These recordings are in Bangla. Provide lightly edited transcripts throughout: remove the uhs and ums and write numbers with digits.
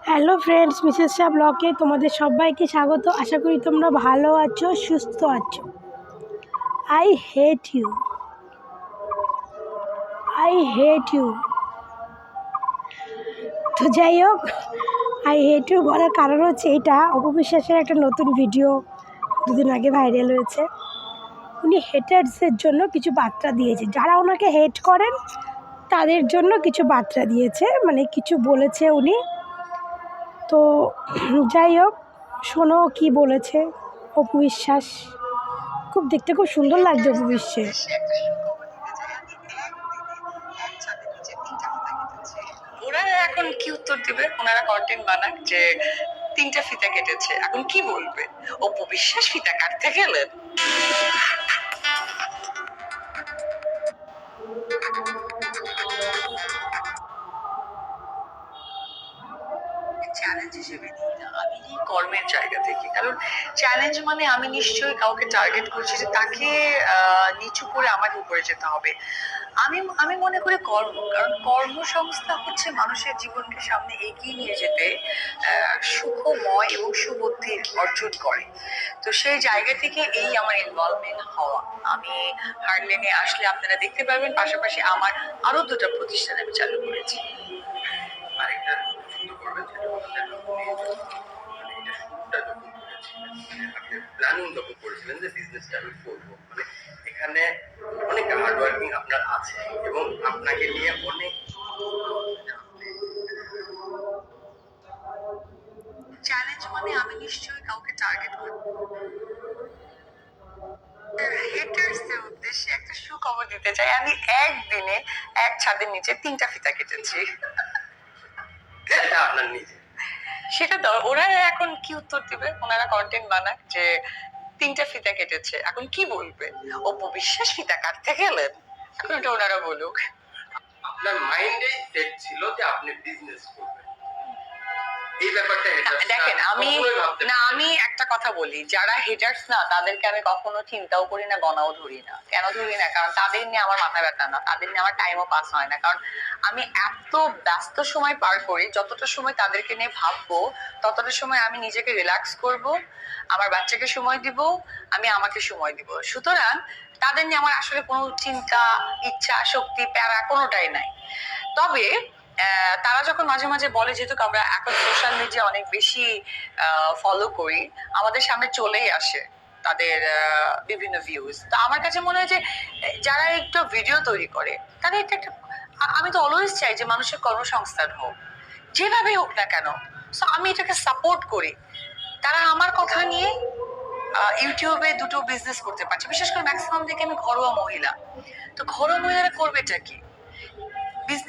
হ্যালো ফ্রেন্ডস, মিসেস শাহ ব্লগে তোমাদের সবাইকে স্বাগত। আশা করি তোমরা ভালো আছো, সুস্থ আছো। I hate you, I hate you. তো যাই হোক, আই হেট ইউ বলার কারণ হচ্ছে এইটা, অপবিশ্বাসের একটা নতুন ভিডিও দুদিন আগে ভাইরাল হয়েছে। উনি হেটার্সের জন্য কিছু বার্তা দিয়েছে, যারা ওনাকে হেট করেন তাদের জন্য কিছু বার্তা দিয়েছে, মানে কিছু বলেছে উনি। তো যাই হোক, শোনো কি বলেছে অপবিশ্বাস। খুব দেখতে খুব সুন্দর লাগছে অপবিশ্বাস। ওনারা এখন কি উত্তর দিবে? ওনারা কন্টেন্ট বানাক যে 3টা ফিতা কেটেছে, এখন কি বলবে? অপবিশ্বাস ফিতা কাটতে গেলেন। চ্যালেঞ্জ হিসেবে নিই না, আমি নিই কর্মের জায়গা থেকে। কারণ চ্যালেঞ্জ মানে আমি নিশ্চয়ই কাউকে টার্গেট করছি যে তাকে নিচু করে আমাকে উপরে যেতে হবে। আমি আমি মনে করি কর্ম, কারণ কর্মসংস্থা হচ্ছে মানুষের জীবনকে সামনে এগিয়ে নিয়ে যেতে সুখময় এবং সুবুদ্ধি অর্জন করে। তো সেই জায়গা থেকে এই আমার ইনভলভমেন্ট হওয়া। আমি হার্ডলেনে আসলে আপনারা দেখতে পাবেন, পাশাপাশি আমার আরো 2টা প্রতিষ্ঠান আমি চালু করেছি। আরেকটা যুক্ত করবেন যেটা বললেন মানে এটা শুরুটা যখন করেছিলেন, আপনি প্ল্যানিং যখন করেছিলেন যে বিজনেসটা আমি করবো, মানে এখানে অনেক হার্ড ওয়ার্কিং আপনার আছে এবং আপনাকে নিয়ে অনেক চ্যালেঞ্জ মানে আমি নিশ্চয়ই কাউকে টার্গেট করি হেটার্সদের উদ্দেশ্যে একটা সুখবর দিতে চাই। আমি একদিনে এক ছাদের নিচে 3টা ফিতা কেটেছি। এটা আপনার নিজে, সেটা তো ওরা এখন কি উত্তর দিবে? ওনারা কন্টেন্ট বানাক যে 3টা ফিতা কেটেছে, এখন কি বলবে? অপবিশ্বাস ফিতা কাটতে গেলেন, এখন এটা ওনারা বলুক। আপনার মাইন্ডে সেট ছিল যে আপনি বিজনেস করবেন, এই ব্যাপারটা দেখেন। আমি একটা কথা বলি, যারা হেটার্স না তাদেরকে আমি কখনো চিন্তাও করি না, গণাও ধরি না। কেন ধরি না? কারণ তাদের নিয়ে আমার মাথা ব্যথা না, তাদের নিয়ে আমার টাইমও পাস হয় না। কারণ আমি এত ব্যস্ত সময় পার করি, যতটা সময় তাদেরকে নিয়ে ভাববো ততটা সময় আমি নিজেকে রিল্যাক্স করব, আমার বাচ্চাকে সময় দিব, আমি আমাকে সময় দিব। সুতরাং তাদের নিয়ে আমার আসলে কোনো চিন্তা, ইচ্ছা, শক্তি, প্যারা কোনোটাই নাই। তবে তারা যখন মাঝে মাঝে বলে, যেহেতু আমরা এখন সোশ্যাল মিডিয়া অনেক বেশি ফলো করি, আমাদের সামনে চলেই আসে তাদের বিভিন্ন ভিউজ। তো আমার কাছে মনে হয় যে যারা একটু ভিডিও তৈরি করে তারা এটা একটা, আমি তো অলওয়েজ চাই যে মানুষের কর্মসংস্থান হোক, যেভাবে হোক না কেন। সো আমি এটাকে সাপোর্ট করি। তারা আমার কথা নিয়ে ইউটিউবে 2টো বিজনেস করতে পারছে। বিশেষ করে ম্যাক্সিমাম দেখে আমি ঘরোয়া মহিলা। তো ঘরোয়া মহিলারা করবেটা কি?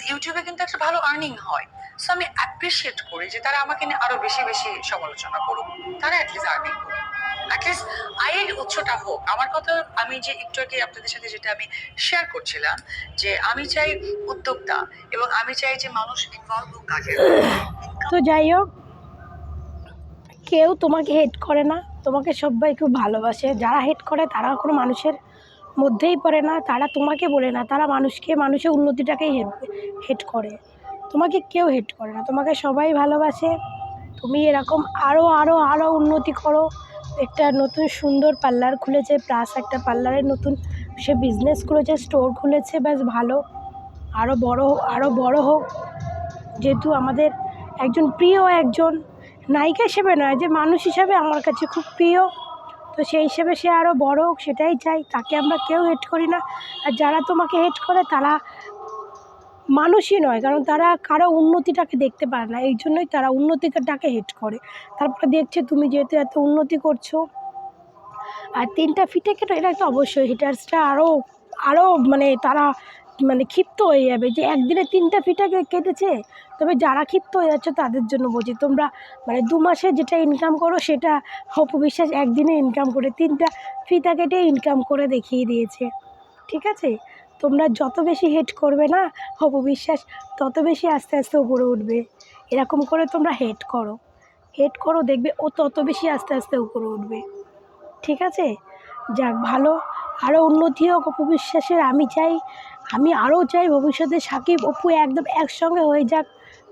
ইউটিউবে কিন্তু একটা ভালো আর্নিং হয়। সো আমি অ্যাপ্রিসিয়েট করি যে তারা আমাকে নিয়ে আরো বেশি বেশি সমালোচনা করুক, তারা অ্যাটলিস্ট আর্নিং করুক, অ্যাটলিস্ট আয়ের উৎসটা হোক। আমার কথা, আমি যে একটু আগে আপনাদের সাথে যেটা আমি শেয়ার করছিলাম, যে আমি চাই উদ্যোক্তা এবং আমি চাই যে মানুষ ইনভলভ হোক কাজে। তো যাই হোক, কেউ তোমাকে হেট করে না, তোমাকে সবাই খুব ভালোবাসে। যারা হেট করে তারা কোনো মানুষের মধ্যেই পড়ে না, তারা তোমাকে বলে না, তারা মানুষকে, মানুষের উন্নতিটাকেই হেট করে। তোমাকে কেউ হেট করে না, তোমাকে সবাই ভালোবাসে। তুমি এরকম আরও আরও আরও উন্নতি করো। একটা নতুন সুন্দর পার্লার খুলেছে, প্লাস একটা পার্লারের নতুন সে বিজনেস খুলেছে, স্টোর খুলেছে, বেশ ভালো। আরও বড় হোক। যেহেতু আমাদের একজন প্রিয়, একজন নায়িকা হিসেবে নয়, যে মানুষ হিসাবে আমার কাছে খুব প্রিয়। তো সেই হিসেবে সে আরও বড় হোক, সেটাই চাই। তাকে আমরা কেউ হেট করি না। আর যারা তোমাকে হেট করে তারা মানুষই নয়, কারণ তারা কারো উন্নতিটাকে দেখতে পারে না, এই জন্যই তারা উন্নতিটাকে হেট করে। তারপরে দেখছে তুমি যেহেতু এত উন্নতি করছো আর 3টা ফিতে কেটে, এটা তো অবশ্যই হিটার্সটা আরও আরও মানে তারা মানে ক্ষিপ্ত হয়ে যাবে যে একদিনে 3টা ফিতে কেটেছে। তবে যারা ক্ষিপ্ত হয়ে যাচ্ছে তাদের জন্য বলছি, তোমরা মানে 2 মাসে যেটা ইনকাম করো সেটা অপবিশ্বাস একদিনে ইনকাম করে 3টা ফিতা কেটে ইনকাম করে দেখিয়ে দিয়েছে। ঠিক আছে, তোমরা যত বেশি হেট করবে না অপবিশ্বাস, তত বেশি আস্তে আস্তে উপরে উঠবে। এরকম করে তোমরা হেট করো, দেখবে ও তত বেশি আস্তে আস্তে উপরে উঠবে। ঠিক আছে, যাক ভালো, আরও উন্নতি হোক অপবিশ্বাসের। আমি আরও চাই ভবিষ্যতে সাকিব অপু একদম একসঙ্গে হয়ে যাক,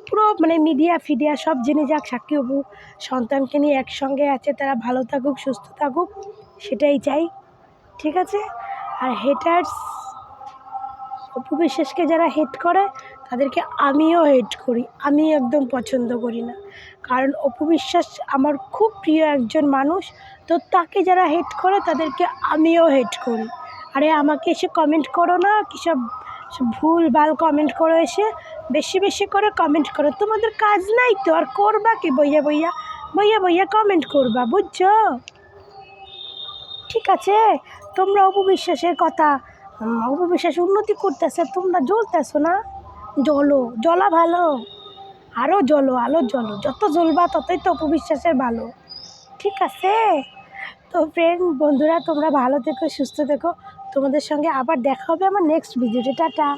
পুরো মানে মিডিয়া ফিডিয়া সব জেনে যাক সাক্ষী অপু সন্তানকে নিয়ে একসঙ্গে আছে, তারা ভালো থাকুক সুস্থ থাকুক, সেটাই চাই। ঠিক আছে? আর হেটার্স, অপু বিশ্বাসকে যারা হেট করে তাদেরকে আমিও হেট করি, আমি একদম পছন্দ করি না। কারণ অপু বিশ্বাস আমার খুব প্রিয় একজন মানুষ, তো তাকে যারা হেট করে তাদেরকে আমিও হেট করি। আরে আমাকে এসে কমেন্ট করো না, কী সব ভুল ভাল কমেন্ট করো, এসে বেশি বেশি করে কমেন্ট করো, তোমাদের কাজ নাই তো আর করবা কি? বইয়া বইয়া বইয়া বইয়া কমেন্ট করবা, বুঝছো? ঠিক আছে? তোমরা অপু বিশ্বাসের কথা, অপু বিশ্বাস উন্নতি করতেছে, তোমরা জ্বলতেছো না, জ্বলো, জ্বলা ভালো, আরও জ্বলো, আলো জ্বলো, যত জ্বলবা ততই তো অপু বিশ্বাসের ভালো। ঠিক আছে? তো ফ্রেন্ড বন্ধুরা, তোমরা ভালো থেকো সুস্থ থেকো, তোমাদের সঙ্গে আবার দেখা হবে আমার নেক্সট ভিডিওতে। টাটা।